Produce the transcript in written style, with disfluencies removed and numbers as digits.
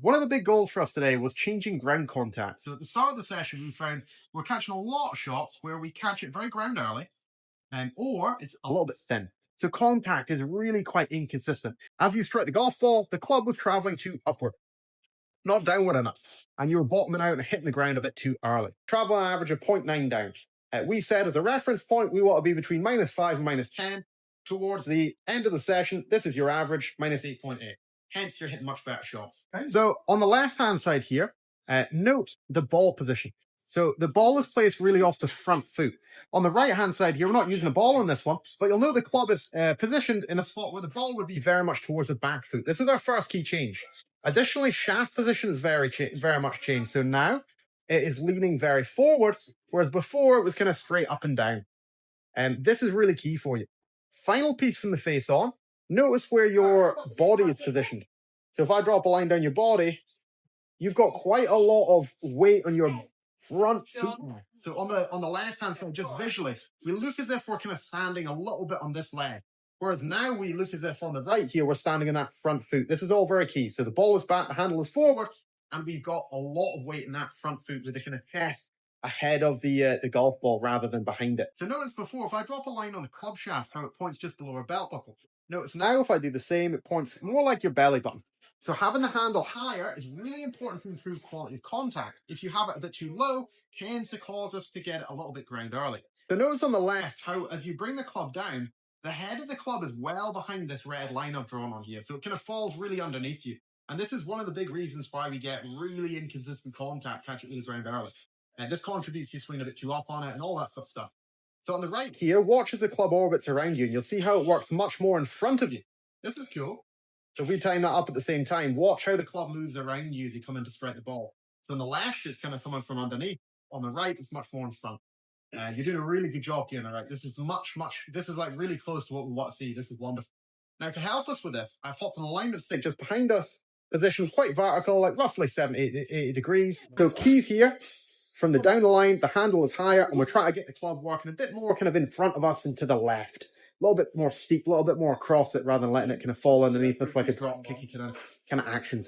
One of the big goals for us today was changing ground contact. So at the start of the session, we found we're catching a lot of shots where we catch it very ground early, or it's a little bit thin. So contact is really quite inconsistent. As you strike the golf ball, the club was traveling too upward, not downward enough, and you were bottoming out and hitting the ground a bit too early. Travel an average of 0.9 down. We said as a reference point, we want to be between -5 and -10. Towards the end of the session, this is your average, -8.8. Hence, you're hitting much better shots. Okay. So on the left-hand side here, note the ball position. So the ball is placed really off the front foot. On the right-hand side here, we're not using a ball on this one, but you'll note the club is positioned in a spot where the ball would be very much towards the back foot. This is our first key change. Additionally, shaft position is very much changed. So now it is leaning very forward, whereas before it was kind of straight up and down. And this is really key for you. Final piece from the face on, notice where your body is positioned. So if I drop a line down your body, you've got quite a lot of weight on your front foot. So on the left-hand side, just visually, we look as if we're kind of standing a little bit on this leg. Whereas now we look as if on the right here, we're standing on that front foot. This is all very key. So the ball is back, the handle is forward, and we've got a lot of weight in that front foot with the kind of chest ahead of the golf ball rather than behind it. So notice before, if I drop a line on the club shaft, how it points just below our belt buckle. Notice now if I do the same, it points more like your belly button. So having the handle higher is really important to improve quality of contact. If you have it a bit too low, tends to cause us to get it a little bit ground early. So notice on the left how as you bring the club down, the head of the club is well behind this red line I've drawn on here. So it kind of falls really underneath you. And this is one of the big reasons why we get really inconsistent contact catching the ground early. And this contributes to you swinging a bit too up on it and all that sort of stuff. So on the right here, watch as the club orbits around you and you'll see how it works much more in front of you. This is cool. So if we time that up at the same time, watch how the club moves around you as you come in to strike the ball. So on the left, it's kind of coming from underneath. On the right, it's much more in front. You're doing a really good job here on the right. This is this is like really close to what we want to see. This is wonderful. Now to help us with this, I've hopped an alignment stick just behind us, positioned quite vertical, like roughly 80 degrees. So keys here, from the down the line, the handle is higher, and we're trying to get the club working a bit more kind of in front of us and to the left. A little bit more steep, a little bit more across it rather than letting it kind of fall underneath us like a drop kicky kind of action.